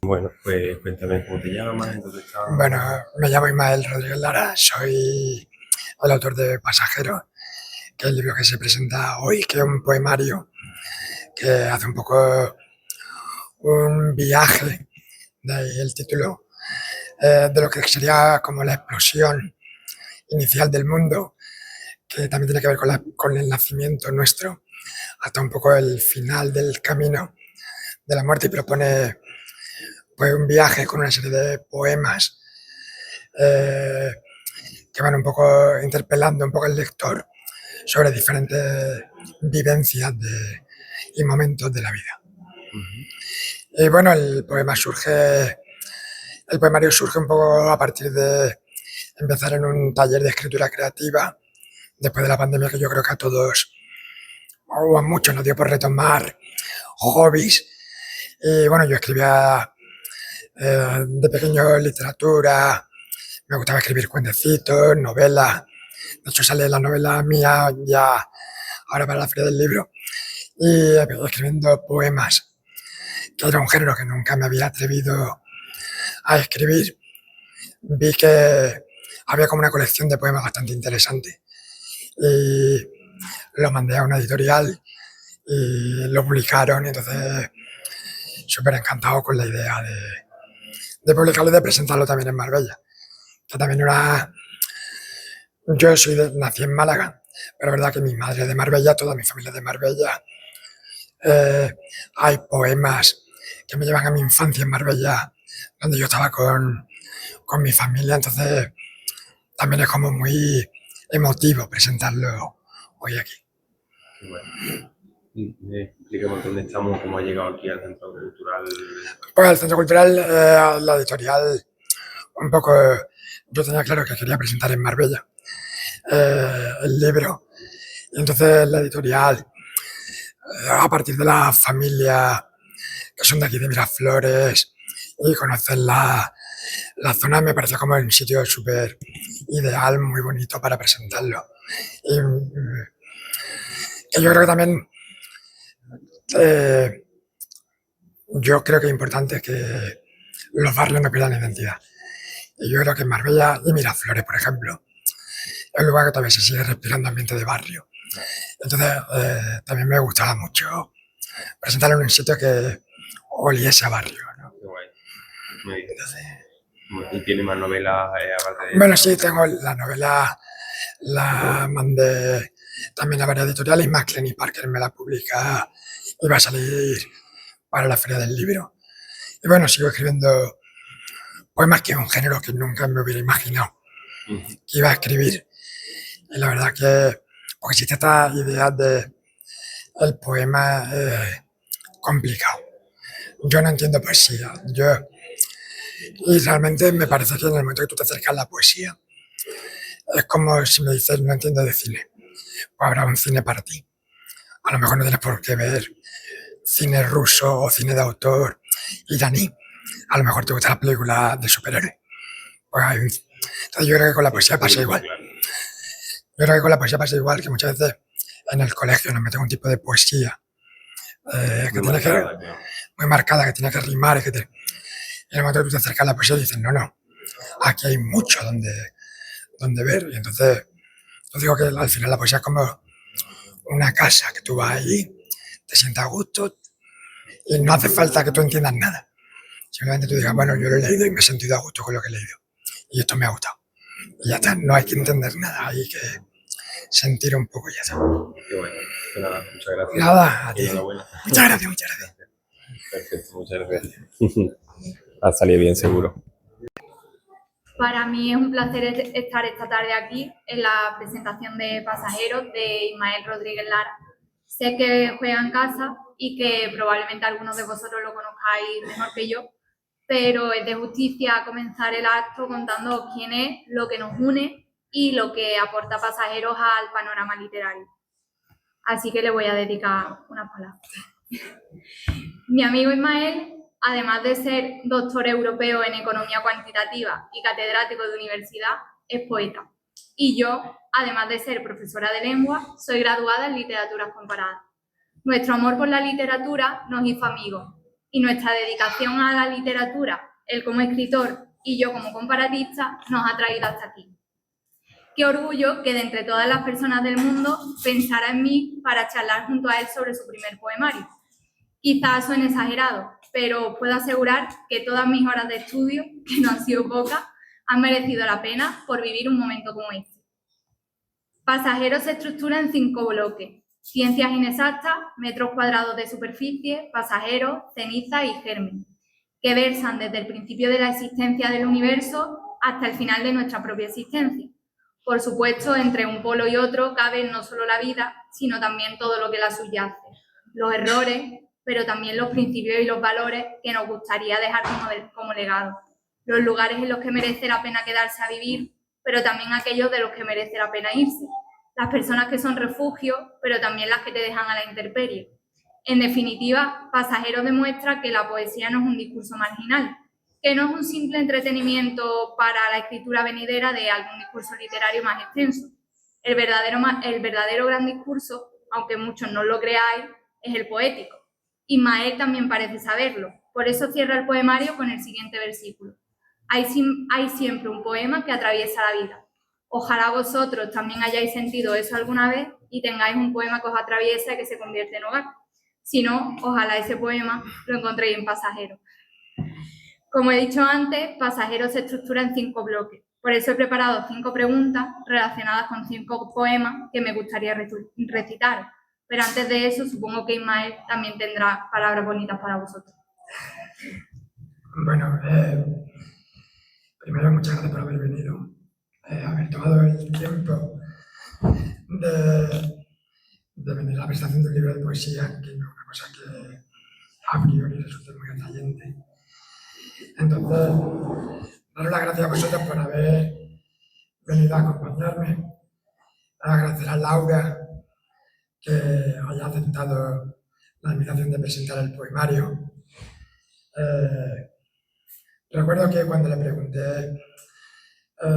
Bueno, pues cuéntame cómo te llamas, dónde estás. Bueno, me llamo Ismael Rodríguez Lara, soy el autor de Pasajero, que es el libro que se presenta hoy, que es un poemario que hace un poco un viaje, de ahí el título, de lo que sería como la explosión inicial del mundo, que también tiene que ver con el nacimiento nuestro, hasta un poco el final del camino de la muerte, y propone pues, un viaje con una serie de poemas eh, que van un poco interpelando un poco al lector sobre diferentes vivencias y momentos de la vida. Y bueno, el poemario surge un poco a partir de empezar en un taller de escritura creativa después de la pandemia, que yo creo que a todos o a muchos nos dio por retomar hobbies. Y bueno, yo escribía de pequeño literatura, me gustaba escribir cuentecitos, novelas. De hecho, sale la novela mía ya ahora para la Feria del Libro. Y empecé escribiendo poemas, que era un género que nunca me había atrevido a escribir. Vi que había como una colección de poemas bastante interesante y lo mandé a una editorial y lo publicaron, y entonces súper encantado con la idea de publicarlo y de presentarlo también en Marbella, que también era... Yo nací en Málaga, pero es verdad que mi madre es de Marbella, toda mi familia es de Marbella. Hay poemas que me llevan a mi infancia en Marbella, donde yo estaba con mi familia, entonces también es como muy emotivo presentarlo hoy aquí. Qué bueno. Explícame dónde estamos, cómo ha llegado aquí al Centro Cultural. Pues el Centro Cultural, la editorial, un poco, yo tenía claro que quería presentar en Marbella el libro, y entonces la editorial, a partir de la familia que son de aquí de Miraflores y conocen la zona, me parece como un sitio súper ideal, muy bonito para presentarlo. Y yo creo que también, eh, yo creo que es importante que los barrios no pierdan identidad. Y yo creo que en Marbella y Miraflores, por ejemplo, es un lugar que todavía se sigue respirando ambiente de barrio. Entonces, también me gustaba mucho presentarlo en un sitio que oliese a barrio, ¿no? Qué guay. Muy bien. ¿Y tiene más novelas aparte de Bueno, esta? sí, tengo la novela, la mandé también a varias editoriales, más Clenny Parker me la publica y va a salir para la Feria del Libro. Y bueno, sigo escribiendo poemas, que es un género que nunca me hubiera imaginado que iba a escribir. Y la verdad que, porque existe esta idea de el poema complicado. Yo no entiendo poesía. Y realmente me parece que en el momento que tú te acercas a la poesía, es como si me dices, no entiendo de cine. Pues habrá un cine para ti. A lo mejor no tienes por qué ver cine ruso o cine de autor iraní. A lo mejor te gusta la película de superhéroes. Pues entonces yo creo que con la poesía pasa igual. Yo creo que con la poesía pasa igual, que muchas veces en el colegio nos meten un tipo de poesía que tiene que muy marcada, que tiene que rimar, y en el momento que tú te acercas a la poesía dices, no, no, aquí hay mucho donde ver. Y entonces yo digo que al final la poesía es como una casa, que tú vas allí, te sientas a gusto y no hace falta que tú entiendas nada. Simplemente tú digas, bueno, yo lo he leído y me he sentido a gusto con lo que he leído. Y esto me ha gustado. Y ya está, no hay que entender nada, hay que sentir un poco y ya está. Qué bueno. Pues nada, muchas gracias. Nada, a ti. Enhorabuena. Muchas gracias, muchas gracias. Perfecto, muchas gracias. Ha salido bien, seguro. Para mí es un placer estar esta tarde aquí en la presentación de Pasajeros de Ismael Rodríguez Lara. Sé que juega en casa y que probablemente algunos de vosotros lo conozcáis mejor que yo, pero es de justicia comenzar el acto contando quién es, lo que nos une y lo que aporta Pasajeros al panorama literario. Así que le voy a dedicar unas palabras. Mi amigo Ismael, además de ser doctor europeo en economía cuantitativa y catedrático de universidad, es poeta. Y yo, además de ser profesora de lengua, soy graduada en literaturas comparadas. Nuestro amor por la literatura nos hizo amigos y nuestra dedicación a la literatura, él como escritor y yo como comparatista, nos ha traído hasta aquí. Qué orgullo que de entre todas las personas del mundo pensara en mí para charlar junto a él sobre su primer poemario. Quizás suene exagerado, pero os puedo asegurar que todas mis horas de estudio, que no han sido pocas, han merecido la pena por vivir un momento como este. Pasajeros se estructura en 5 bloques: ciencias inexactas, metros cuadrados de superficie, pasajeros, ceniza y germen, que versan desde el principio de la existencia del universo hasta el final de nuestra propia existencia. Por supuesto, entre un polo y otro cabe no solo la vida, sino también todo lo que la subyace, los errores, pero también los principios y los valores que nos gustaría dejar como legado, los lugares en los que merece la pena quedarse a vivir, pero también aquellos de los que merece la pena irse, las personas que son refugio, pero también las que te dejan a la intemperie. En definitiva, Pasajeros demuestra que la poesía no es un discurso marginal, que no es un simple entretenimiento para la escritura venidera de algún discurso literario más extenso. El verdadero gran discurso, aunque muchos no lo creáis, es el poético. Ismael también parece saberlo, por eso cierra el poemario con el siguiente versículo: hay siempre un poema que atraviesa la vida. Ojalá vosotros también hayáis sentido eso alguna vez y tengáis un poema que os atraviesa y que se convierte en hogar. Si no, ojalá ese poema lo encontréis en Pasajeros. Como he dicho antes, Pasajeros se estructura en 5 bloques. Por eso he preparado 5 preguntas relacionadas con 5 poemas que me gustaría recitar. Pero antes de eso, supongo que Ismael también tendrá palabras bonitas para vosotros. Bueno, primero muchas gracias por haber venido, haber tomado el tiempo de venir a la presentación de un libro de poesía, que no es una cosa que a priori resulta muy atrayente. Entonces, daros las gracias a vosotros por haber venido a acompañarme, agradecer a Laura que haya aceptado la invitación de presentar el poemario. Recuerdo que cuando le pregunté,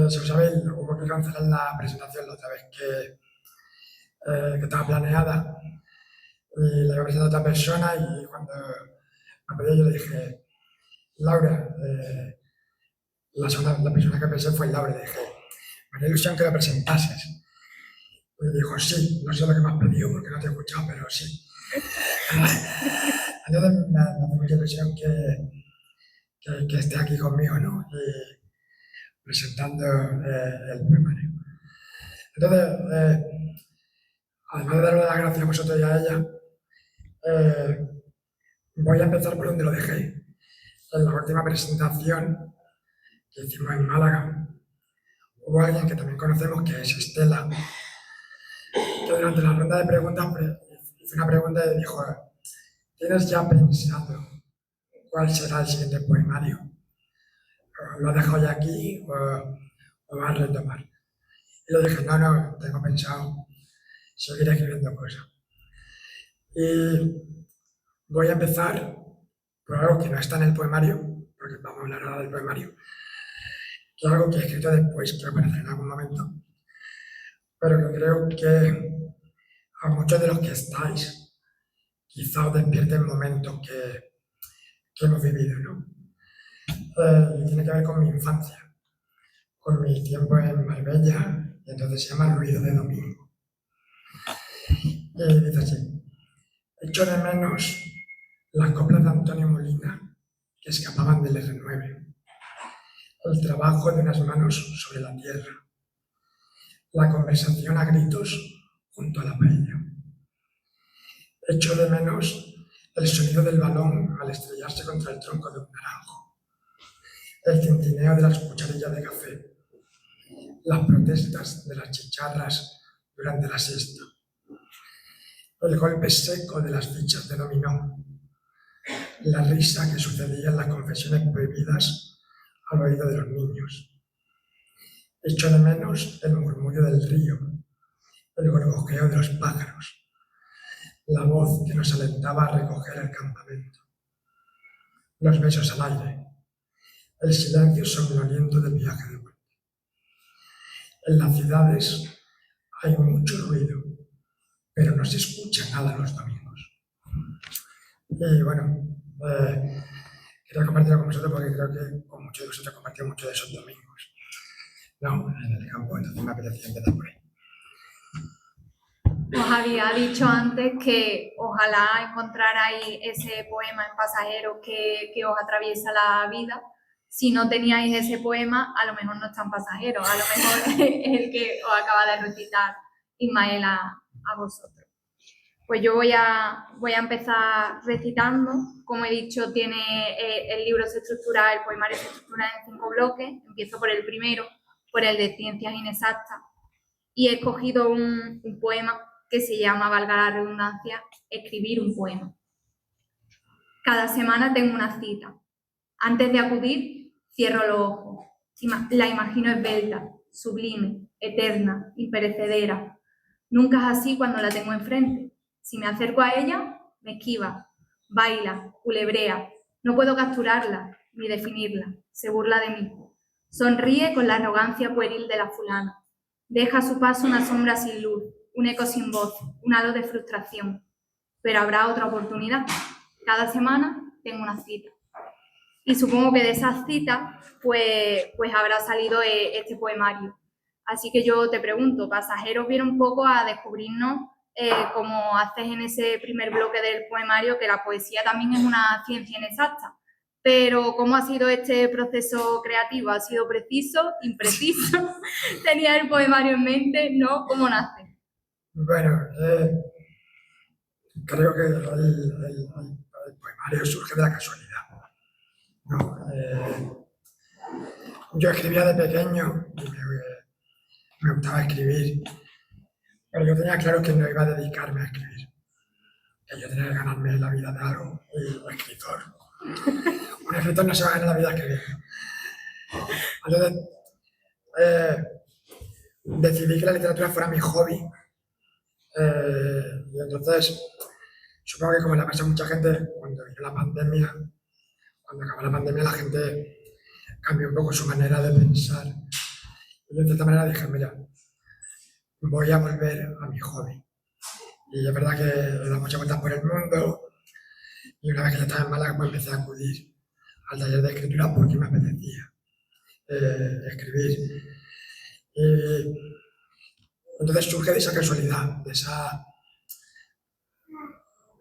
si os sabéis, hubo que cancelar la presentación la otra vez que estaba planeada, y la iba a presentar a otra persona, y cuando me pedí yo le dije: Laura, la persona que pensé fue Laura, y le dije: me haría ilusión que lo presentases. Y dijo: sí, no sé lo que me has pedido porque no te he escuchado, pero sí. Entonces me hace mucha ilusión que esté aquí conmigo, ¿no? Y presentando el poemario. Entonces, además de darle las gracias a vosotros y a ella, voy a empezar por donde lo dejé. En la última presentación que hicimos en Málaga, hubo alguien que también conocemos, que es Estela, que durante la ronda de preguntas hizo una pregunta y dijo: ¿tienes ya pensado cuál será el siguiente poemario? ¿Lo has dejado ya aquí o vas a retomar? Y le dije: no, tengo pensado seguir escribiendo cosas. Y voy a empezar por algo que no está en el poemario, porque vamos a hablar ahora del poemario, que es algo que he escrito después, que aparecerá en algún momento, pero que creo que a muchos de los que estáis quizá os despierten momentos que hemos vivido, ¿no? Tiene que ver con mi infancia, con mi tiempo en Marbella, y entonces se llama El ruido de domingo. Y dice así: echo de menos las coplas de Antonio Molina que escapaban del R9, el trabajo de unas manos sobre la tierra, la conversación a gritos junto a la paella. Echo de menos el sonido del balón al estrellarse contra el tronco de un naranjo, el tintineo de las cucharillas de café, las protestas de las chicharras durante la siesta, el golpe seco de las fichas de dominó, la risa que sucedía en las confesiones prohibidas al oído de los niños. Echo de menos el murmullo del río, el gorgojeo de los pájaros, la voz que nos alentaba a recoger el campamento, los besos al aire, el silencio somnoliento del viaje de vuelta. En las ciudades hay mucho ruido, pero no se escucha nada los domingos. Y bueno, quería compartirlo con vosotros porque creo que con muchos de vosotros he compartido mucho de esos domingos, ¿no? En el campo, entonces me apetecía empezar por ahí. Os había dicho antes que ojalá encontrarais ese poema en Pasajeros que os atraviesa la vida. Si no teníais ese poema, a lo mejor no están Pasajeros, a lo mejor es el que os acaba de recitar Ismael a vosotros. Pues yo voy a empezar recitando. Como he dicho, el libro se estructura, el poemario se estructura en 5 bloques. Empiezo por el primero, por el de Ciencias Inexactas. Y he escogido un poema que se llama, valga la redundancia, Escribir un poema. Cada semana tengo una cita. Antes de acudir, cierro los ojos. La imagino esbelta, sublime, eterna, imperecedera. Nunca es así cuando la tengo enfrente. Si me acerco a ella, me esquiva, baila, culebrea. No puedo capturarla ni definirla. Se burla de mí. Sonríe con la arrogancia pueril de la fulana. Deja a su paso una sombra sin luz, un eco sin voz, un halo de frustración. Pero habrá otra oportunidad. Cada semana tengo una cita. Y supongo que de esas citas, pues habrá salido este poemario. Así que yo te pregunto, Pasajeros viene un poco a descubrirnos, como haces en ese primer bloque del poemario, que la poesía también es una ciencia inexacta. Pero ¿cómo ha sido este proceso creativo? ¿Ha sido preciso, impreciso? ¿Tenía el poemario en mente? ¿No? ¿Cómo nace? Bueno, creo que el poemario surge de la casualidad, ¿no? Yo escribía de pequeño y me gustaba escribir, pero yo tenía claro que no iba a dedicarme a escribir, que yo tenía que ganarme la vida de algo, y un escritor. Un escritor no se va a ganar la vida escribiendo. Entonces, decidí que la literatura fuera mi hobby. Y entonces, supongo que como le pasa a mucha gente, cuando vino la pandemia, cuando acabó la pandemia, la gente cambió un poco su manera de pensar. Y yo de cierta manera dije, mira, voy a volver a mi hobby. Y es verdad que he dado muchas vueltas por el mundo, y una vez que ya estaba en Málaga, pues empecé a acudir al taller de escritura porque me apetecía escribir. Y entonces surge de esa casualidad, de esa...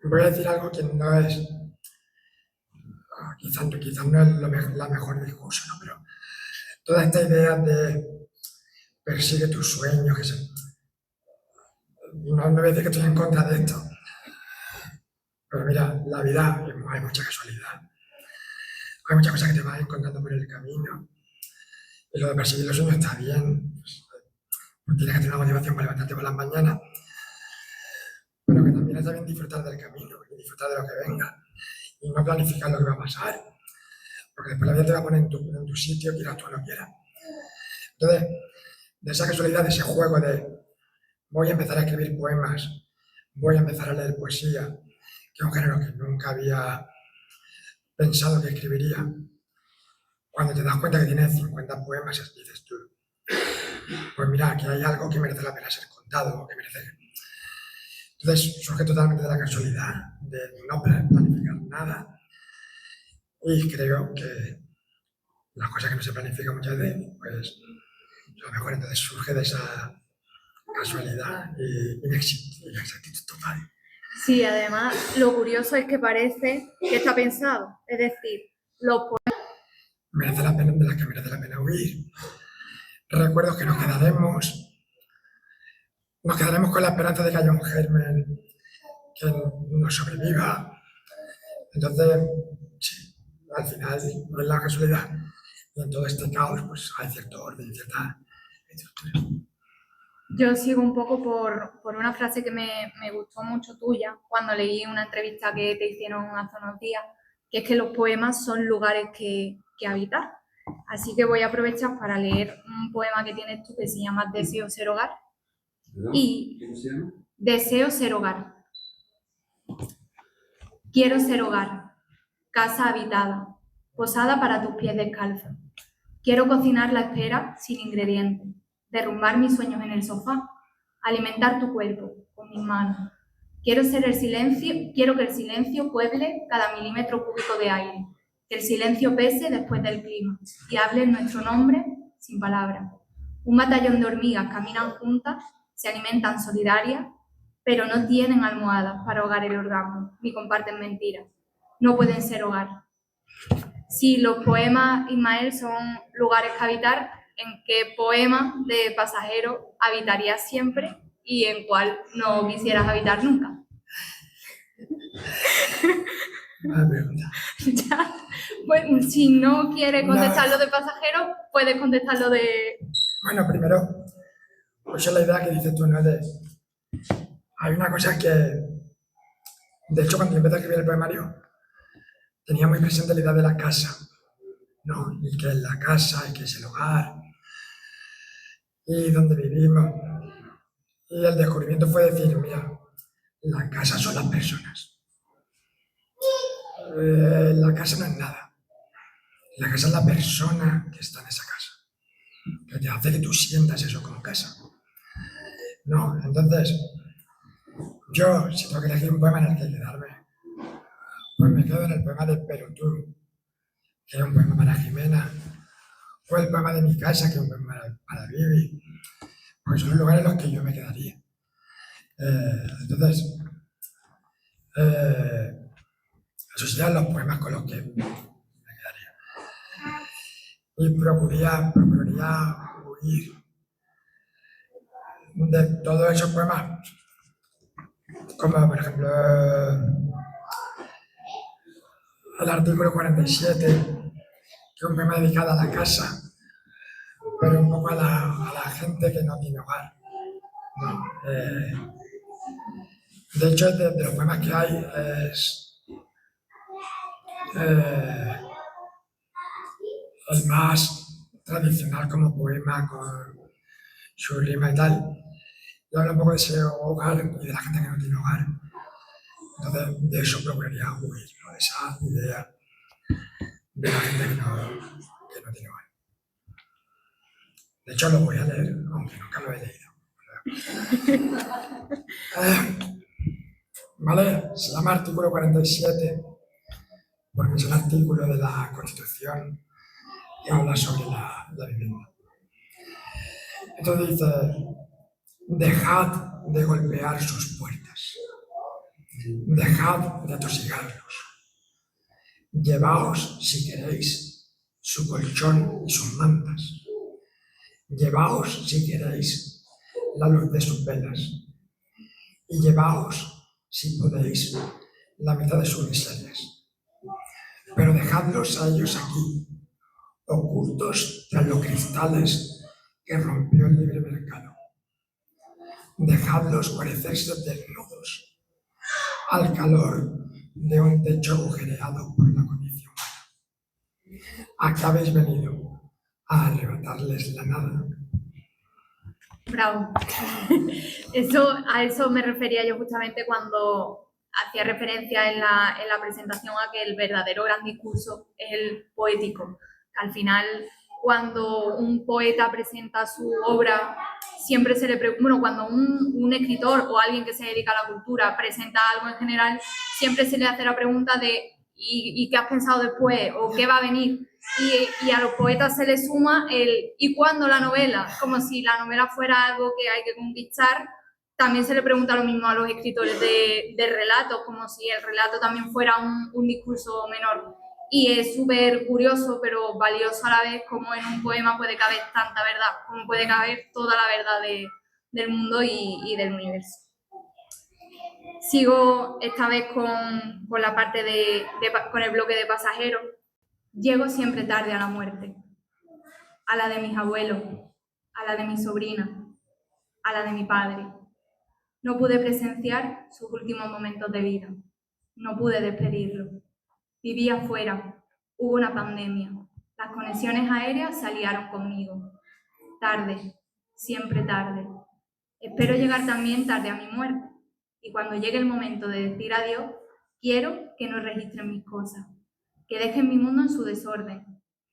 Voy a decir algo que no es... Quizás no es la mejor discurso, ¿no? Pero toda esta idea de persigue tus sueños, que se... No voy a decir que estoy en contra de esto, pero mira, la vida hay mucha casualidad. Hay muchas cosas que te vas encontrando por el camino. Y lo de perseguir los sueños está bien. Pues tienes que tener una motivación para levantarte por las mañanas. Pero que también está bien disfrutar del camino y disfrutar de lo que venga. Y no planificar lo que va a pasar. Porque después la vida te va a poner en tu sitio, quieras tú o no quieras. Entonces, de esa casualidad, de ese juego de voy a empezar a escribir poemas, voy a empezar a leer poesía, que es un género que nunca había pensado que escribiría. Cuando te das cuenta que tienes 50 poemas, dices tú, pues mira, aquí hay algo que merece la pena ser contado, que merece... Entonces surge totalmente de la casualidad, de no planificar nada. Y creo que las cosas que no se planifican muchas veces, pues a lo mejor entonces surge de esa casualidad y inexactitud total. Sí, además, lo curioso es que parece que está pensado. Es decir, los poemas... Merece la pena, de las que merece la pena huir. Recuerdos que nos quedaremos con la esperanza de que haya un germen que nos sobreviva. Entonces, sí, al final no es la casualidad. Y en todo este caos, pues hay cierto orden, cierta estructura. Yo sigo un poco por una frase que me gustó mucho tuya cuando leí una entrevista que te hicieron hace unos días, que es que los poemas son lugares que habitar. Así que voy a aprovechar para leer un poema que tienes tú que se llama Deseo ser hogar. Y ¿Cómo se llama? Deseo ser hogar. Quiero ser hogar, casa habitada, posada para tus pies descalzos. Quiero cocinar la espera sin ingredientes, derrumbar mis sueños en el sofá, alimentar tu cuerpo con mis manos. Quiero que el silencio pueble cada milímetro cúbico de aire, que el silencio pese después del clima y hable en nuestro nombre sin palabras. Un batallón de hormigas caminan juntas, se alimentan solidarias, pero no tienen almohadas para ahogar el orgasmo, ni comparten mentiras. No pueden ser hogar. Si los poemas, Ismael, son lugares que habitar, ¿en qué poema de Pasajero habitarías siempre y en cuál no quisieras habitar nunca? Buena pregunta. Ya, pues, si no quieres contestar lo de Pasajero, puedes contestar lo de... Bueno, primero, pues es la idea que dices tú, ¿no? Hay una cosa que, de hecho, cuando yo empecé a escribir el poemario, tenía muy presente la idea de la casa, ¿no? Y que es la casa, y que es el hogar, y donde vivimos. Y el descubrimiento fue decir, mira, la casa son las personas. La casa no es nada. La casa es la persona que está en esa casa, que te hace que tú sientas eso como casa. No, entonces, yo, si tengo que elegir un poema en el que quedarme, pues me quedo en el poema de Pero tú, que es un poema para Jimena, o el poema de Mi casa, que es un poema para Vivi, porque son los lugares en los que yo me quedaría. Entonces, esos serían los poemas con los que me quedaría. Y procuraría huir de todos esos poemas, como por ejemplo el artículo 47, que es un poema dedicado a la casa, pero un poco a la gente que no tiene hogar, ¿no? De hecho, de los poemas que hay es el más tradicional como poema, con su rima y tal. Y habla un poco de ese hogar y de la gente que no tiene hogar. Entonces, de eso procuraría huir, ¿no? De esa idea de la gente que no tiene hogar. De hecho, lo voy a leer, aunque nunca lo he leído. ¿Vale? Se llama artículo 47, porque es el artículo de la Constitución que habla sobre la vivienda. Entonces dice, dejad de golpear sus puertas, dejad de atosigarlos, llevaos, si queréis, su colchón y sus mantas, llevaos, si queréis, la luz de sus velas, y llevaos, si podéis, la mitad de sus miserias. Pero dejadlos a ellos aquí, ocultos tras los cristales que rompió el libre mercado. Dejadlos parecerse desnudos al calor de un techo agujereado por la codicia humana. ¿A qué habéis venido? A arrebatarles la nada. Bravo. A eso me refería yo justamente cuando hacía referencia en la presentación a que el verdadero gran discurso es el poético. Al final, cuando un poeta presenta su obra, siempre se le pregunta, bueno, cuando un escritor o alguien que se dedica a la cultura presenta algo en general, siempre se le hace la pregunta de ¿y qué has pensado después? ¿O qué va a venir? Y a los poetas se les suma el ¿y cuándo la novela? Como si la novela fuera algo que hay que conquistar. También se le pregunta lo mismo a los escritores de relatos, como si el relato también fuera un discurso menor. Y es súper curioso, pero valioso a la vez, como en un poema puede caber tanta verdad, como puede caber toda la verdad del mundo y del universo. Sigo esta vez con la parte con el bloque de pasajeros. Llego siempre tarde a la muerte, a la de mis abuelos, a la de mi sobrina, a la de mi padre. No pude presenciar sus últimos momentos de vida, no pude despedirlo. Vivía afuera, hubo una pandemia, las conexiones aéreas se aliaron conmigo. Tarde, siempre tarde. Espero llegar también tarde a mi muerte, y cuando llegue el momento de decir adiós, quiero que no registren mis cosas, que dejen mi mundo en su desorden,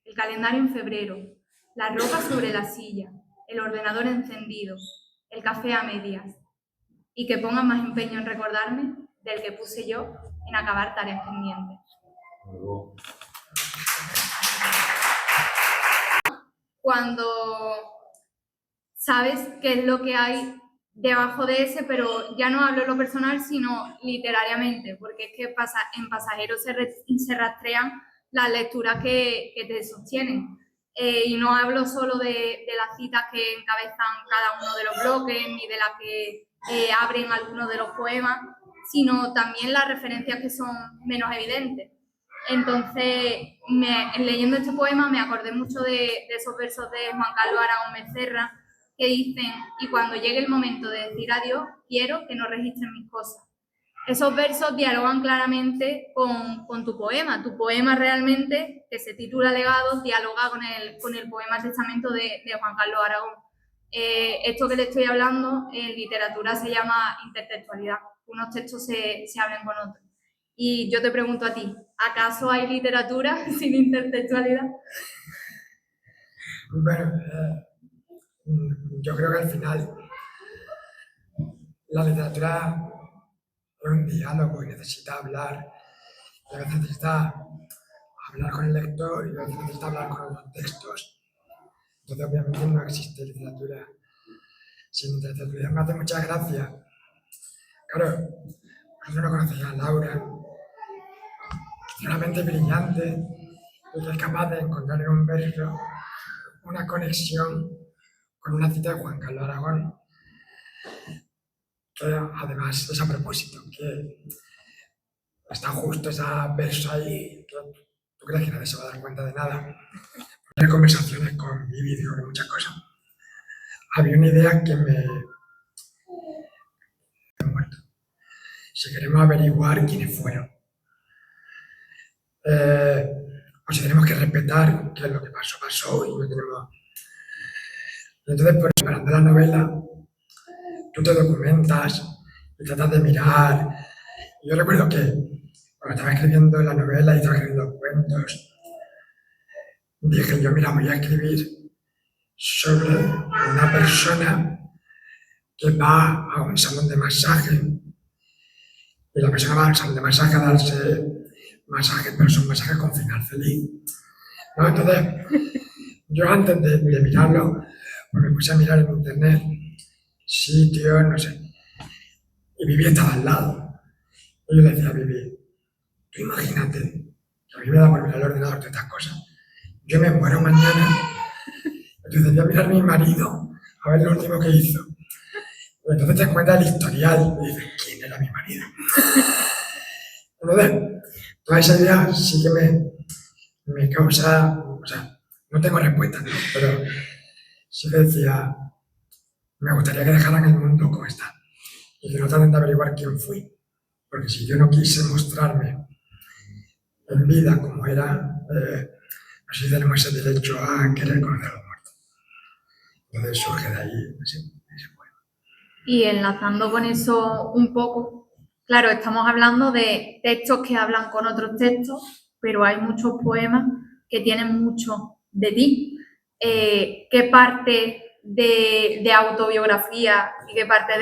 el calendario en febrero, la ropa sobre la silla, el ordenador encendido, el café a medias. y que pongan más empeño en recordarme del que puse yo en acabar tareas pendientes. Luego, Cuando sabes qué es lo que hay debajo de ese, pero ya no hablo en lo personal, sino literariamente, porque es que en Pasajeros se rastrean las lecturas que te sostienen. Y no hablo solo de las citas que encabezan cada uno de los bloques, ni de las que abren algunos de los poemas, sino también las referencias que son menos evidentes. Entonces, leyendo este poema me acordé mucho de esos versos de Juan Carlos Aragón Becerra que dicen: y cuando llegue el momento de decir adiós, quiero que no registren mis cosas. Esos versos dialogan claramente con tu poema. Tu poema realmente, que se titula Legados, dialoga con el poema Testamento de Juan Carlos Aragón. Esto que le estoy hablando en literatura se llama intertextualidad. Unos textos se hablan con otros. Y yo te pregunto a ti, ¿acaso hay literatura sin intertextualidad? Bueno, yo creo que al final la literatura es un diálogo y necesita hablar. Y a veces necesita hablar con el lector y a veces necesita hablar con los textos. Entonces, obviamente, no existe literatura sin intertextualidad. Me hace mucha gracia. Claro, yo no conocía a Laura, que tiene una mente brillante y que es capaz de encontrar en un verso una conexión con una cita de Juan Carlos Aragón, que además es a propósito, que está justo ese verso ahí, que tú crees que nadie se va a dar cuenta de nada. En conversaciones con Vivi, digo que muchas cosas. Había una idea que me he muerto. Si queremos averiguar quiénes fueron, pues tenemos que respetar que lo que pasó, pasó y no tenemos... Entonces, pues, preparando la novela, tú te documentas y tratas de mirar. Y yo recuerdo que cuando estaba escribiendo la novela y estaba escribiendo cuentos, dije yo, mira, voy a escribir sobre una persona que va a un salón de masaje y la persona va al salón de masaje a darse masajes, pero son masajes con final feliz, ¿no? Entonces, yo antes de mirarlo, pues me puse a mirar en internet sitios, no sé, y Vivi estaba al lado. Y yo le decía a Vivi, tú imagínate, que a mí me da por mirar el ordenador de estas cosas. Yo me muero mañana, entonces voy a mirar a mi marido, a ver lo último que hizo. Y entonces te cuenta el historial y dices, ¿quién era mi marido? Entonces, toda esa idea sí que me causa, o sea, no tengo respuesta, ¿no? Pero sí que decía, me gustaría que dejaran el mundo como está y que no traten de averiguar quién fui, porque si yo no quise mostrarme en vida como era, no sé si tenemos ese derecho a querer conocer a los muertos. Entonces surge de ahí ese poema. Y enlazando con eso un poco, claro, estamos hablando de textos que hablan con otros textos, pero hay muchos poemas que tienen mucho de ti. ¿Qué parte de autobiografía y qué parte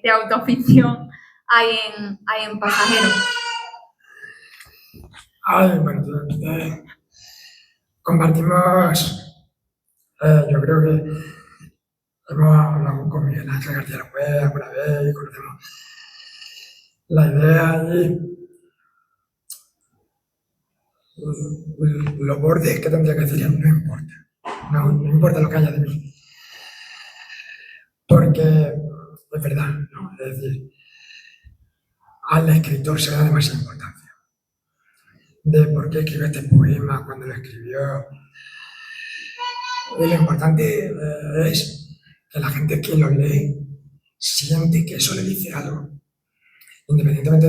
de autoficción hay en Pasajeros? Ay, bueno, compartimos, yo creo que hemos hablado con Miguel Ángel García López alguna vez y conocemos la idea y los bordes que tendría que decir no importa. No importa lo que haya de mí. Porque es verdad, ¿no? Es decir, al escritor se le da demasiada importancia. De por qué escribió este poema, cuando lo escribió. Y lo importante es que la gente que lo lee siente que eso le dice algo. Independientemente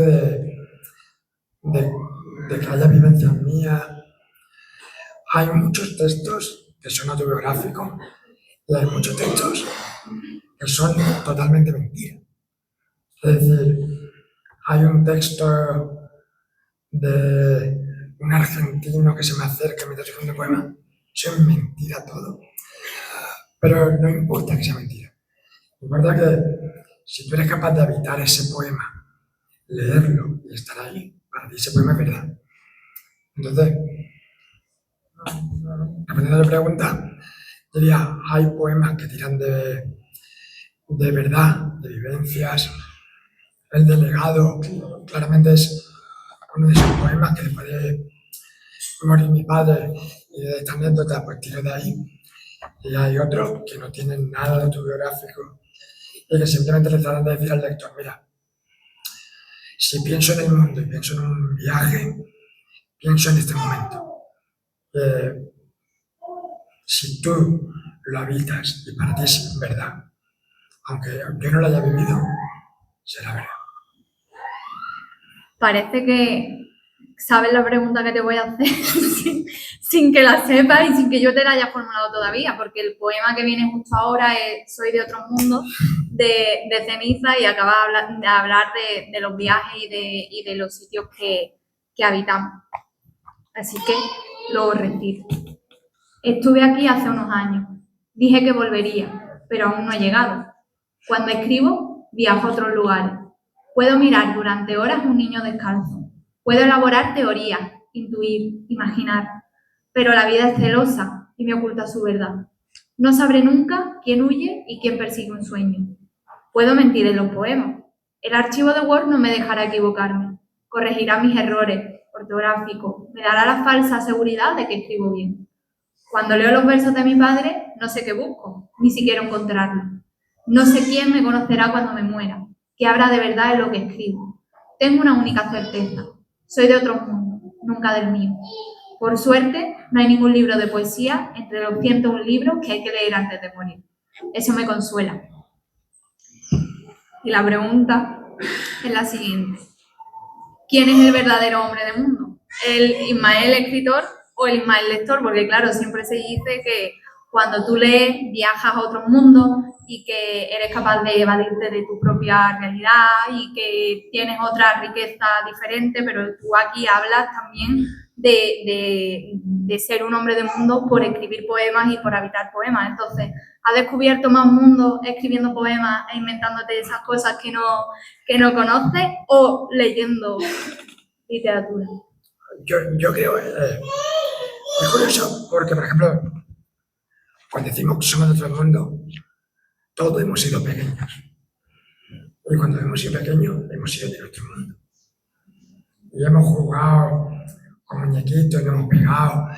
de que haya vivencias mías. Hay muchos textos que son autobiográficos y hay muchos textos que son totalmente mentiras. Es decir, hay un texto de un argentino que se me acerca mientras estoy haciendo poema. Eso es mentira todo. Pero no importa que sea mentira. Importa si tú eres capaz de habitar ese poema, leerlo y estar ahí, para ti ese poema es verdad. Entonces, respondiendo a la pregunta, diría, hay poemas que tiran de verdad, de vivencias. El delegado claramente es uno de esos poemas que después de morir mi padre y de esta anécdota, pues tiro de ahí. Y hay otros que no tienen nada de autobiográfico y que simplemente le tratan de decir al lector, mira, si pienso en el mundo y pienso en un viaje, pienso en este momento. Si tú lo habitas y para ti es verdad, aunque yo no lo haya vivido, será verdad. Parece que sabes la pregunta que te voy a hacer sin que la sepas y sin que yo te la haya formulado todavía, porque el poema que viene justo ahora es Soy de otro mundo, de Ceniza, y acaba de hablar de los viajes y de los sitios que habitamos. Así que lo retiro. Estuve aquí hace unos años. Dije que volvería, pero aún no he llegado. Cuando escribo, viajo a otros lugares. Puedo mirar durante horas un niño descalzo. Puedo elaborar teorías, intuir, imaginar. Pero la vida es celosa y me oculta su verdad. No sabré nunca quién huye y quién persigue un sueño. Puedo mentir en los poemas. El archivo de Word no me dejará equivocarme. Corregirá mis errores ortográficos. Me dará la falsa seguridad de que escribo bien. Cuando leo los versos de mi padre, no sé qué busco, ni siquiera encontrarlo. No sé quién me conocerá cuando me muera, qué habrá de verdad en lo que escribo. Tengo una única certeza, soy de otro mundo, nunca del mío. Por suerte, no hay ningún libro de poesía entre los 101 libros que hay que leer antes de morir. Eso me consuela. Y la pregunta es la siguiente. ¿Quién es el verdadero hombre del mundo? ¿El Ismael escritor o el Ismael lector? Porque claro, siempre se dice que cuando tú lees viajas a otro mundo y que eres capaz de evadirte de tu propia realidad y que tienes otra riqueza diferente, pero tú aquí hablas también de ser un hombre de mundo por escribir poemas y por habitar poemas. Entonces, ¿has descubierto más mundo escribiendo poemas e inventándote esas cosas que no conoces o leyendo literatura? Yo creo, es curioso, porque por ejemplo, cuando decimos que somos de otro mundo, todos hemos sido pequeños. Y cuando hemos sido pequeños, hemos sido de nuestro mundo. Y hemos jugado con muñequitos, y nos hemos pegado,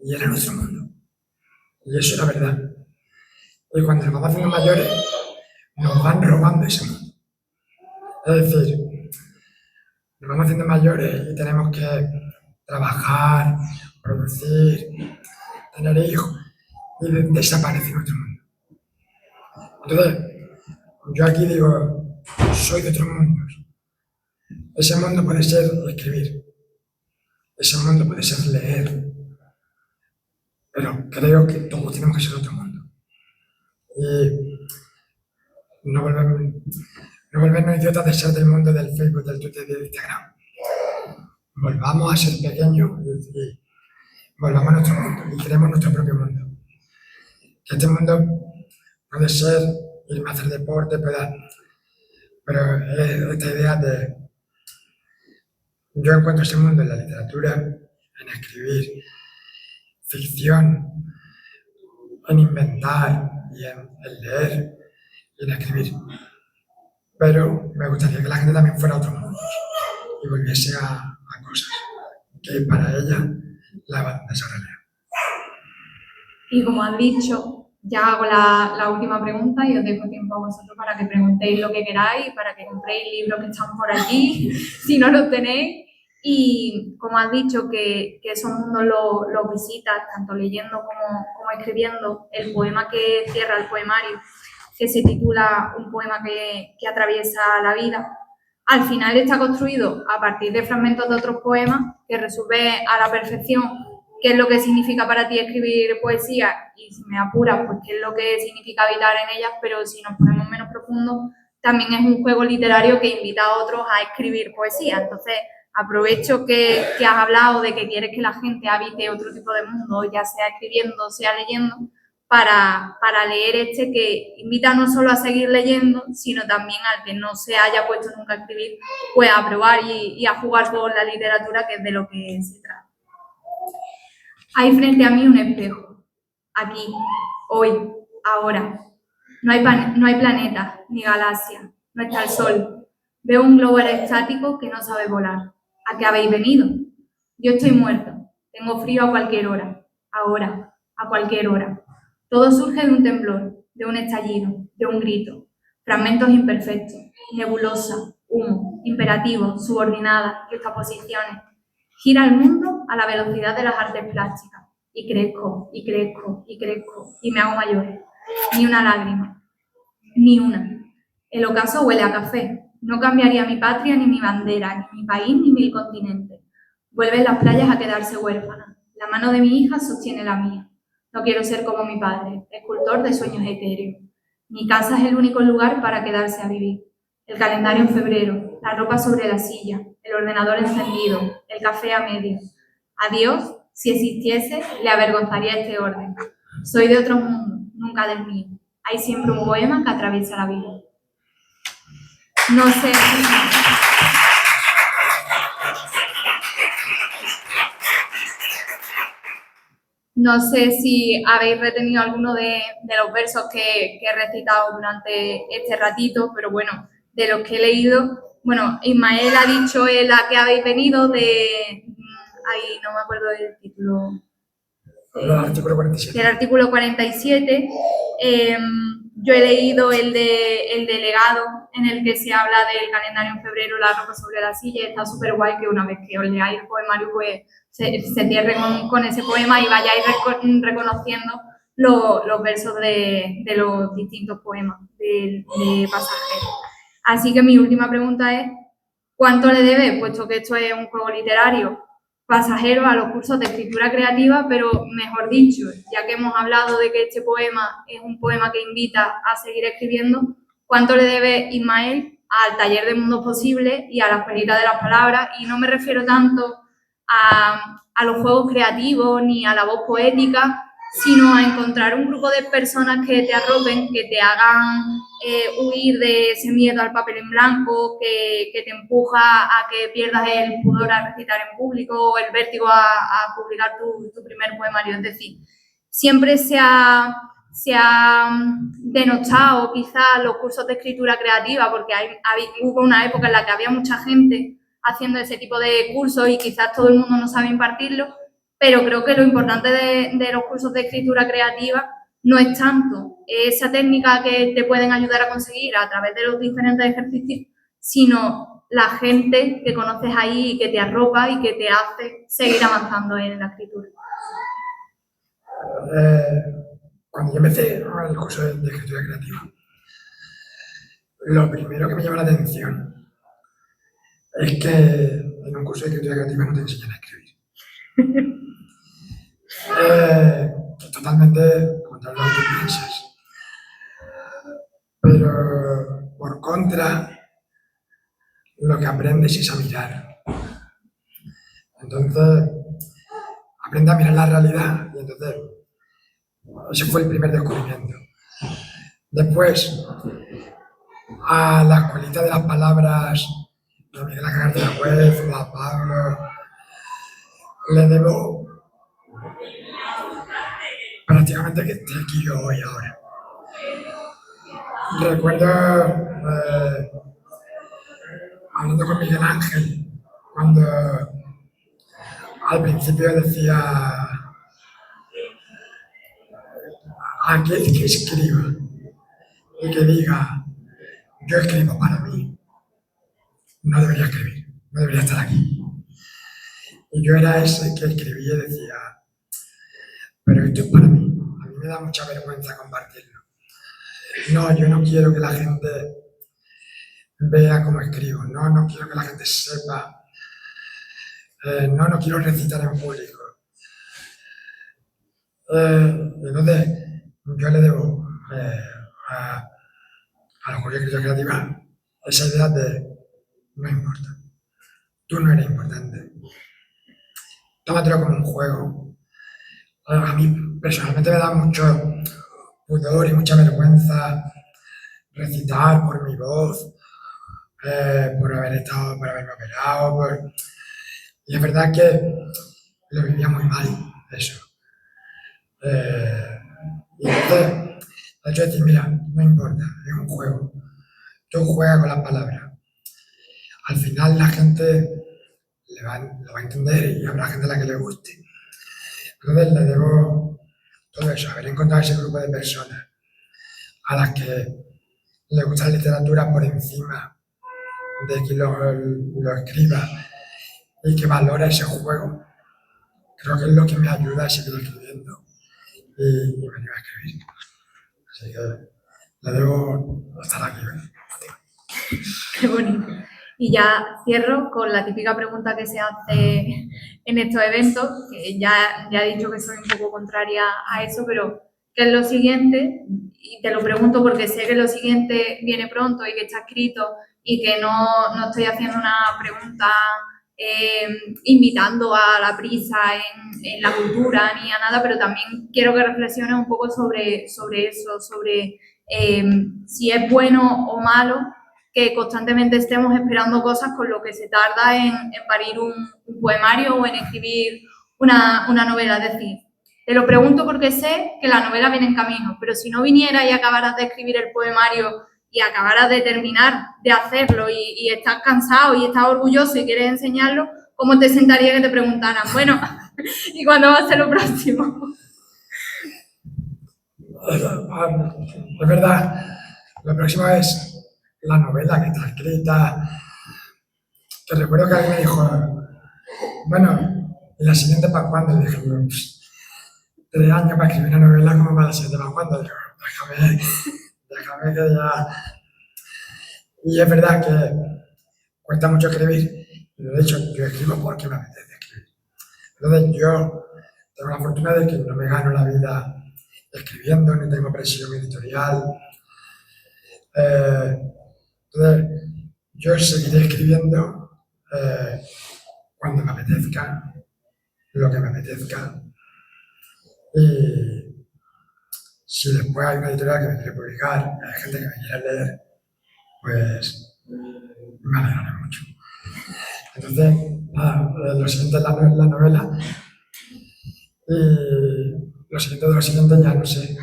y era nuestro mundo. Y eso era verdad. Y cuando nos vamos haciendo mayores, nos van robando ese mundo. Es decir, nos vamos haciendo mayores y tenemos que trabajar, producir, tener hijos, y desaparece nuestro mundo. Entonces, yo aquí digo, soy de otros mundos. Ese mundo puede ser escribir, ese mundo puede ser leer, pero creo que todos tenemos que ser de otro mundo. Y no volvernos idiotas de ser del mundo del Facebook, del Twitter y del Instagram. Volvamos a ser pequeños y volvamos a nuestro mundo y creemos nuestro propio mundo. Que este mundo puede ser irme a hacer deporte, pero es esta idea de... Yo encuentro ese mundo en la literatura, en escribir ficción, en inventar y en leer y en escribir. Pero me gustaría que la gente también fuera a otros mundos y volviese a cosas que para ella la van a desarrollar. Y como has dicho, ya hago la última pregunta y os dejo tiempo a vosotros para que preguntéis lo que queráis, para que compréis libros que están por allí, si no los tenéis. Y como has dicho, que esos mundos los visitas, tanto leyendo como escribiendo. El poema que cierra el poemario, que se titula Un poema que atraviesa la vida, al final está construido a partir de fragmentos de otros poemas que resuelve a la perfección qué es lo que significa para ti escribir poesía y, si me apuras, pues qué es lo que significa habitar en ellas, pero si nos ponemos menos profundos, también es un juego literario que invita a otros a escribir poesía. Entonces, aprovecho que has hablado de que quieres que la gente habite otro tipo de mundo, ya sea escribiendo, sea leyendo, para leer este, que invita no solo a seguir leyendo, sino también al que no se haya puesto nunca a escribir, pues a probar y a jugar con la literatura, que es de lo que se trata. Hay frente a mí un espejo, aquí, hoy, ahora. No hay planetas ni galaxias, no está el sol. Veo un globo aerostático que no sabe volar. ¿A qué habéis venido? Yo estoy muerto, tengo frío a cualquier hora, ahora, a cualquier hora. Todo surge de un temblor, de un estallido, de un grito. Fragmentos imperfectos, nebulosa, humo, imperativos, subordinadas, juxtaposiciones. Gira el mundo a la velocidad de las artes plásticas. Y crezco, y crezco, y crezco, y me hago mayor. Ni una lágrima, ni una. El ocaso huele a café. No cambiaría mi patria, ni mi bandera, ni mi país, ni mi continente. Vuelven las playas a quedarse huérfanas. La mano de mi hija sostiene la mía. No quiero ser como mi padre, escultor de sueños etéreos. Mi casa es el único lugar para quedarse a vivir. El calendario en febrero, la ropa sobre la silla, el ordenador encendido, el café a medio. A Dios, si existiese, le avergonzaría este orden. Soy de otro mundo, nunca del mío. Hay siempre un poema que atraviesa la vida. No sé si habéis retenido alguno de los versos que he recitado durante este ratito, pero bueno, de los que he leído, bueno, Ismael ha dicho ¿a qué habéis venido? Ahí no me acuerdo del título. Del artículo 47. Del artículo 47. Yo he leído el de Legado, en el que se habla del calendario en febrero, la ropa sobre la silla. Está súper guay que una vez que os leáis el poemario, pues se cierre con ese poema y vayáis reconociendo los versos de los distintos poemas de Pasajero. Así que mi última pregunta es, ¿cuánto le debe, puesto que esto es un juego literario, Pasajero a los cursos de escritura creativa? Pero mejor dicho, ya que hemos hablado de que este poema es un poema que invita a seguir escribiendo, ¿cuánto le debe Ismael al taller de Mundos Posibles y a la Escuelita de las Palabras? Y no me refiero tanto a los juegos creativos ni a la voz poética, sino a encontrar un grupo de personas que te arropen, que te hagan huir de ese miedo al papel en blanco, que te empuja a que pierdas el pudor a recitar en público o el vértigo a publicar tu primer poemario. Es decir, siempre se ha denostado quizás los cursos de escritura creativa, porque hubo una época en la que había mucha gente haciendo ese tipo de cursos y quizás todo el mundo no sabe impartirlo, pero creo que lo importante de los cursos de escritura creativa no es tanto esa técnica que te pueden ayudar a conseguir a través de los diferentes ejercicios, sino la gente que conoces ahí y que te arropa y que te hace seguir avanzando en la escritura. Cuando yo empecé el curso de escritura creativa, lo primero que me llama la atención es que en un curso de escritura creativa no te enseñan a escribir. Totalmente contrario a lo que piensas. Pero por contra, lo que aprendes es a mirar. Entonces, aprende a mirar la realidad y entonces ese fue el primer descubrimiento. Después, a la Escuelita de las Palabras de Miguel Ángel de la Web, a Pablo, le debo prácticamente que esté aquí yo hoy ahora. Recuerdo hablando con Miguel Ángel, cuando al principio decía aquel que escriba y que diga yo escribo para mí, no debería escribir, no debería estar aquí. Y yo era ese que escribía y decía, pero esto es para mí, a mí me da mucha vergüenza compartirlo. No, yo no quiero que la gente vea cómo escribo, no quiero que la gente sepa, no quiero recitar en público. Entonces, yo le debo a la Escuela de Escritura Creativa esa idea de no importa, tú no eres importante, tómatelo como un juego. A mí personalmente me da mucho pudor y mucha vergüenza recitar por mi voz, por haberme operado, y es verdad que lo vivía muy mal, eso. Y entonces, el hecho de decir, mira, no importa, es un juego. Tú juegas con las palabras. Al final la gente lo va a entender y habrá gente a la que le guste. Entonces le debo todo eso, haber encontrado ese grupo de personas a las que le gusta la literatura por encima de quien lo escriba y que valora ese juego. Creo que es lo que me ayuda a seguir escribiendo y me ayuda a escribir. Así que le debo estar aquí. Qué bonito. Y ya cierro con la típica pregunta que se hace en estos eventos, que ya he dicho que soy un poco contraria a eso, pero ¿qué es lo siguiente? Y te lo pregunto porque sé que lo siguiente viene pronto y que está escrito y que no estoy haciendo una pregunta invitando a la prisa en la cultura ni a nada, pero también quiero que reflexiones un poco sobre eso, sobre si es bueno o malo que constantemente estemos esperando cosas con lo que se tarda en parir un poemario o en escribir una novela. Es decir, te lo pregunto porque sé que la novela viene en camino, pero si no viniera y acabaras de escribir el poemario y acabaras de terminar de hacerlo y estás cansado y estás orgulloso y quieres enseñarlo, ¿cómo te sentaría que te preguntaran, bueno, ¿y cuándo va a ser lo próximo? Es verdad, lo próximo es la novela que está escrita, que recuerdo que alguien me dijo, bueno, ¿y la siguiente para cuándo? Y dije, 3 años para escribir una novela, ¿cómo para la siguiente para cuándo? Digo, déjame que ya... Y es verdad que cuesta mucho escribir, y de hecho yo escribo porque me apetece escribir. Entonces yo tengo la fortuna de que no me gano la vida escribiendo, ni tengo presión editorial. Entonces, yo seguiré escribiendo cuando me apetezca, lo que me apetezca. Y si después hay una editorial que me quiere publicar, hay gente que me quiere leer, pues me alegraré mucho. Entonces, nada, lo siguiente es la novela. Y lo siguiente de lo siguiente ya no sé.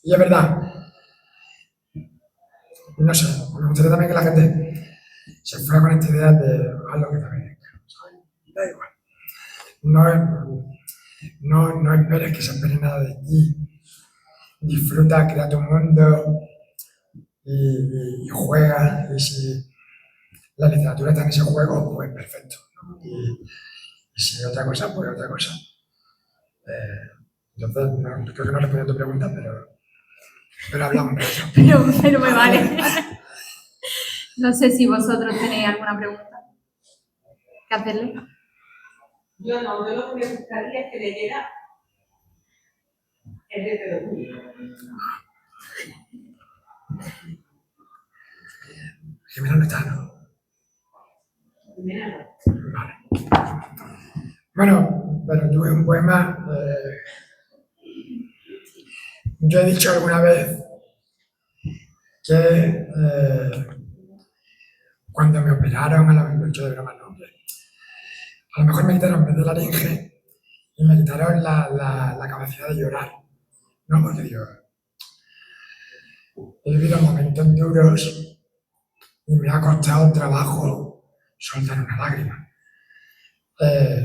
Y es verdad, no sé, me gustaría también que la gente se fuera con esta idea de haz lo que te apetezca. Da igual. No esperes que se espere nada de ti. Disfruta, crea tu mundo y juega. Y si la literatura está en ese juego, pues perfecto. Y si otra cosa, pues otra cosa. Entonces, creo que no respondí a tu pregunta, pero hablamos un rato. Pero me vale. No sé si vosotros tenéis alguna pregunta que hacerle. Yo no, yo lo que me gustaría es que leyera el de Pedro. Jimena no está, ¿no? Jimena Vale. Bueno, pero tuve un poema. Yo he dicho alguna vez que cuando me operaron, lo he dicho de broma, no, a lo mejor me quitaron en vez de la laringe y me quitaron la capacidad de llorar. No, porque digo, he vivido momentos duros y me ha costado trabajo soltar una lágrima.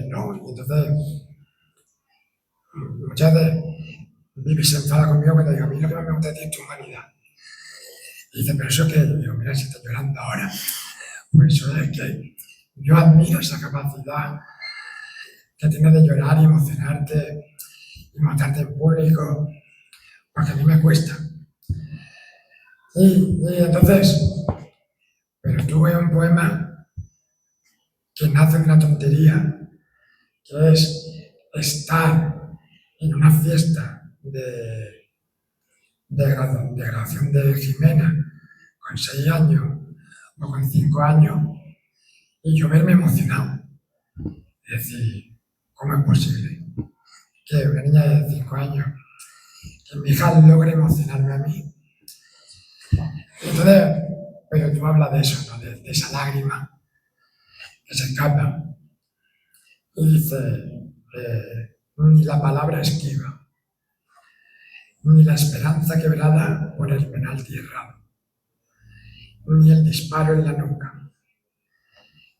No, y entonces muchas veces Vivi se enfada conmigo cuando digo, a mí lo que más me gusta de ti es tu humanidad. Y dice, pero eso que, digo, mira, si estás llorando ahora, pues eso es que yo admiro esa capacidad que tienes de llorar y emocionarte y mostrarte en público, porque a mí me cuesta. Y entonces, pero tuve un poema que nace de una tontería, que es estar en una fiesta de graduación de Jimena con 6 años o con 5 años y yo verme emocionado. Es decir, ¿cómo es posible que una niña de 5 años, que mi hija logre emocionarme a mí. Entonces, pero tú hablas de eso, ¿no? De esa lágrima que se escapa. Y dice, ni la palabra esquiva, ni la esperanza quebrada por el penalti errado, ni el disparo en la nuca,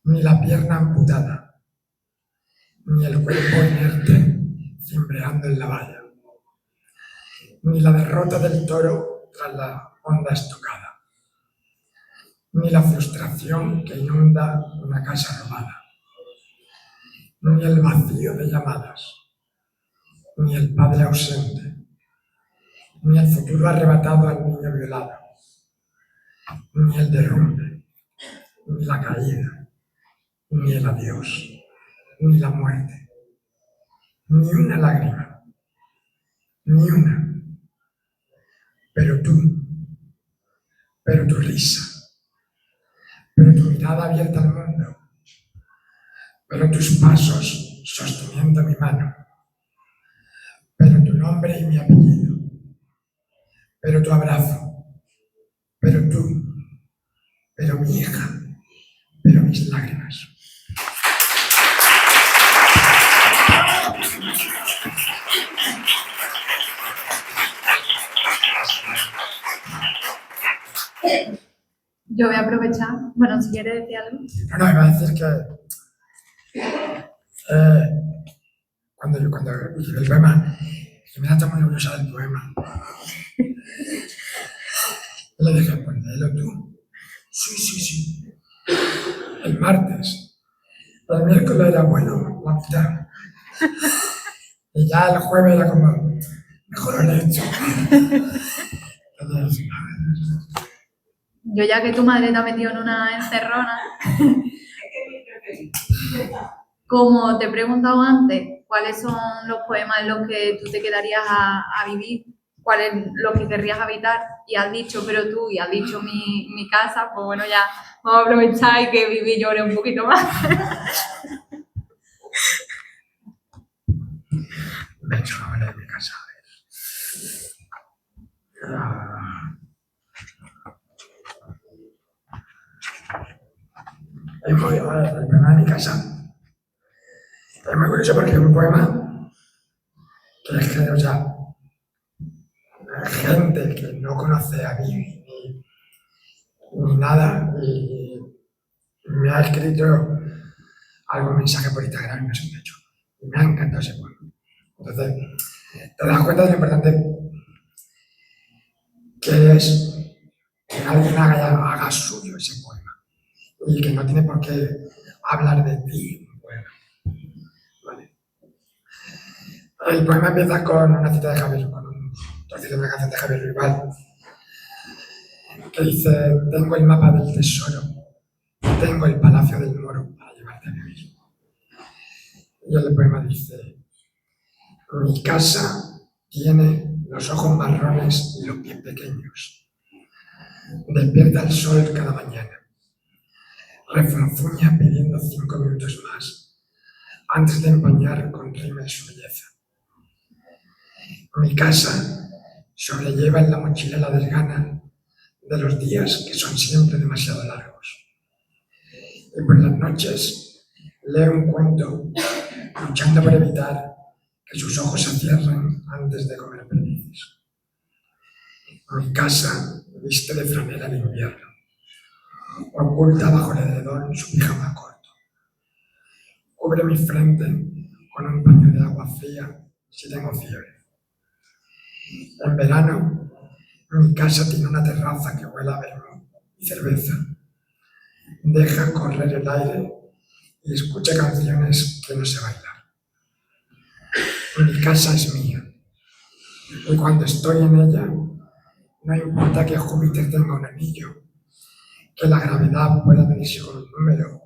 ni la pierna amputada, ni el cuerpo inerte cimbreando en la valla, ni la derrota del toro tras la honda estocada, ni la frustración que inunda una casa robada, ni el vacío de llamadas, ni el padre ausente, ni el futuro arrebatado al niño violado, ni el derrumbe, ni la caída, ni el adiós, ni la muerte, ni una lágrima, ni una. Pero tú, pero tu risa, pero tu mirada abierta al mundo, pero tus pasos sosteniendo mi mano, pero tu nombre y mi apellido, pero tu abrazo, pero tú, pero mi hija, pero mis lágrimas. Yo voy a aprovechar, bueno, si quieres decir algo. No, iba a decir que cuando hice el poema, que me está muy orgullosa del poema. Y le dije, pues léelo tú. Sí. El martes. El miércoles era bueno, la mitad. Y ya el jueves era como, mejor lo he hecho. Entonces, Yo ya que tu madre te ha metido en una encerrona, Es que es mi preferido. como te he preguntado antes, ¿cuáles son los poemas en los que tú te quedarías a vivir? ¿Cuál es lo que querrías habitar? Y has dicho, pero tú, y has dicho mi casa, pues bueno, ya vamos a aprovechar y que Vivi llore un poquito más. me he hecho la hora de mi casa. El poema de mi casa es muy curioso porque es un poema que es que, o sea, gente que no conoce a mí ni nada y me ha escrito algún mensaje por Instagram y me han hecho. Y me ha encantado ese poema. Entonces, te das cuenta de lo importante que es que alguien haga suyo ese poema y que no tiene por qué hablar de ti un poema. ¿Vale? El poema empieza con una cita de Javier, con un trocito de una canción de Javier Rival, que dice, tengo el mapa del tesoro, tengo el palacio del moro para llevarte a vivir. Y el poema dice, mi casa tiene los ojos marrones y los pies pequeños. Despierta el sol cada mañana. Refunfuña pidiendo 5 minutos más antes de empañar con rímel su belleza. Mi casa sobrelleva en la mochila la desgana de los días que son siempre demasiado largos. Y por las noches leo un cuento luchando por evitar que sus ojos se cierren antes de comer perdices. Mi casa viste de franela de invierno, oculta bajo el edredón su pijama corto. Cubre mi frente con un paño de agua fría si tengo fiebre. En verano, mi casa tiene una terraza que huele a vermú y cerveza. Deja correr el aire y escucha canciones que no sé bailar. Mi casa es mía, y cuando estoy en ella, no importa que Júpiter tenga un anillo, que la gravedad pueda medirse con un número,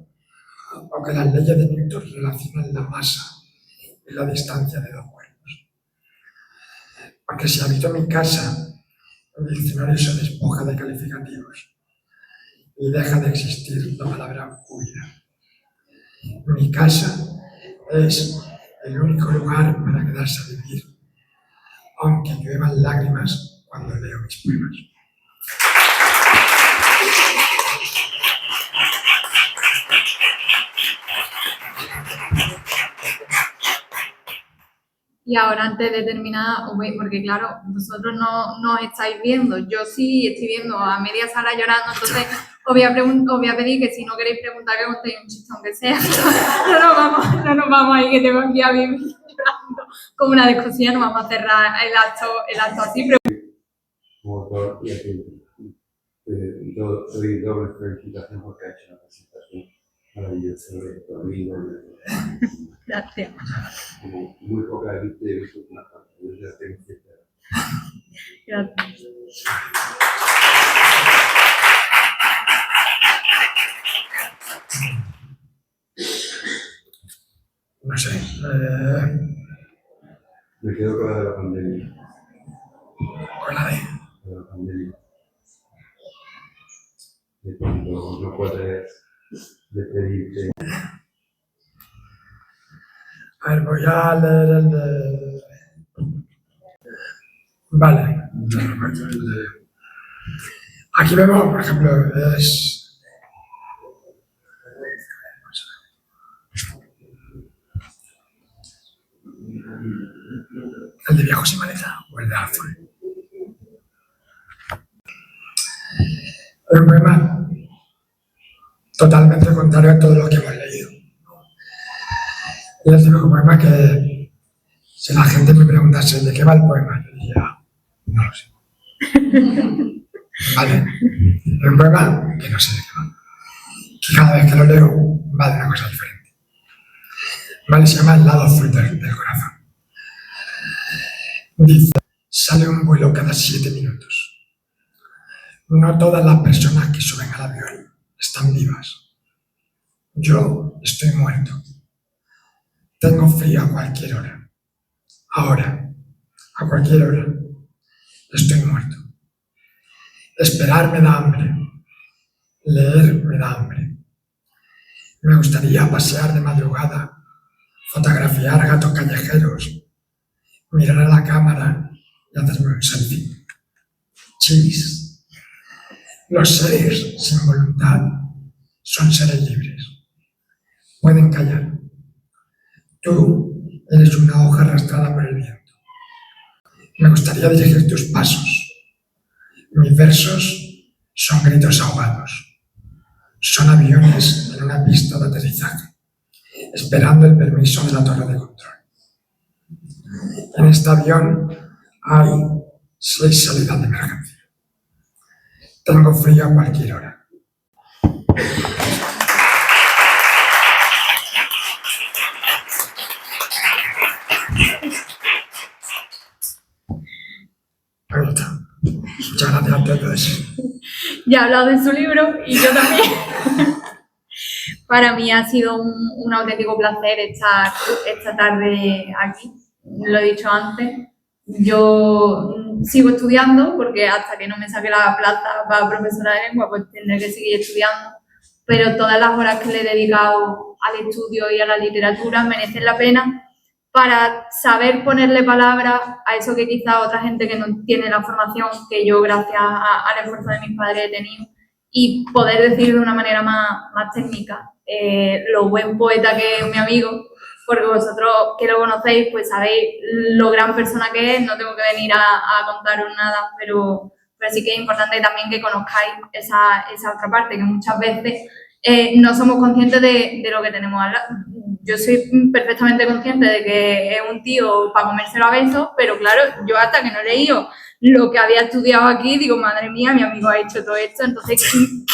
o que las leyes de Newton relacionen la masa y la distancia de dos cuerpos. Porque si habito mi casa, el diccionario se despoja de calificativos y deja de existir la palabra huida. Mi casa es el único lugar para quedarse a vivir, aunque lluevan lágrimas cuando leo mis poemas. Y ahora, antes de terminar, porque claro, vosotros no os estáis viendo, yo sí estoy viendo a media sala llorando, entonces os voy a pedir que si no queréis preguntar, que contéis un chiste, aunque sea. No nos vamos ahí, que tengo aquí a vivir llorando como una descosilla, no vamos a cerrar el acto así. Como autor y aquí doy doble felicitación porque ha hecho una presentación maravillosa sobre tu amigo. Gracias. Muy poca gente he visto una parte, yo ya tengo que esperar. Gracias. No sé. Me quedo con la de la pandemia. Con la de... De la pandemia. De cuando no puedes despedirte. A ver, voy a leer el de... Vale. Aquí vemos, por ejemplo, es... ¿El de Viajo sin maleza o el de azul? Es un poema totalmente contrario a todo lo que hemos leído. Y el típico poema que, si la gente me preguntase de qué va el poema, yo diría, no lo sé. Vale, es un poema que no sé de qué va. Que cada vez que lo leo va de una cosa diferente. Vale, se llama El lado azul del corazón. Dice, sale un vuelo cada 7 minutos. No todas las personas que suben al avión están vivas. Yo estoy muerto. Tengo frío a cualquier hora. Ahora, a cualquier hora, estoy muerto. Esperar me da hambre. Leer me da hambre. Me gustaría pasear de madrugada, fotografiar gatos callejeros, mirar a la cámara y hacerme un selfie. Chis. Los seres sin voluntad son seres libres. Pueden callar. Tú eres una hoja arrastrada por el viento. Me gustaría dirigir tus pasos. Mis versos son gritos ahogados. Son aviones en una pista de aterrizaje, esperando el permiso de la torre de control. En este avión hay 6 salidas de emergencia. Tengo frío a cualquier hora. Ahí está. Muchas gracias a todos. Ya ha hablado de su libro y yo también. Para mí ha sido un auténtico placer estar esta tarde aquí. Lo he dicho antes. Yo sigo estudiando porque hasta que no me saque la plaza para profesora de lengua, pues tendré que seguir estudiando. Pero todas las horas que le he dedicado al estudio y a la literatura merecen la pena para saber ponerle palabras a eso que quizá otra gente que no tiene la formación que yo, gracias al esfuerzo de mis padres, he tenido, y poder decir de una manera más técnica lo buen poeta que es mi amigo, porque vosotros que lo conocéis pues sabéis lo gran persona que es. No tengo que venir a contaros nada, pero sí que es importante también que conozcáis esa otra parte, que muchas veces no somos conscientes de lo que tenemos al lado. Yo soy perfectamente consciente de que es un tío para comérselo a besos, pero claro, yo hasta que no he leído lo que había estudiado aquí, digo, madre mía, mi amigo ha hecho todo esto, entonces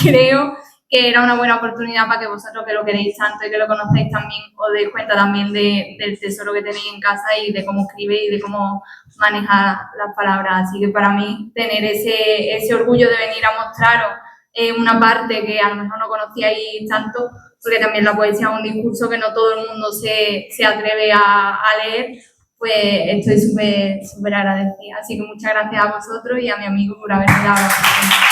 creo que era una buena oportunidad para que vosotros, que lo queréis tanto y que lo conocéis también, os deis cuenta también del tesoro que tenéis en casa y de cómo escribe y de cómo maneja las palabras. Así que para mí, tener ese orgullo de venir a mostraros una parte que a lo mejor no conocíais tanto, porque también la poesía es un discurso que no todo el mundo se atreve a leer, pues estoy súper agradecida. Así que muchas gracias a vosotros y a mi amigo por haberme dado la oportunidad.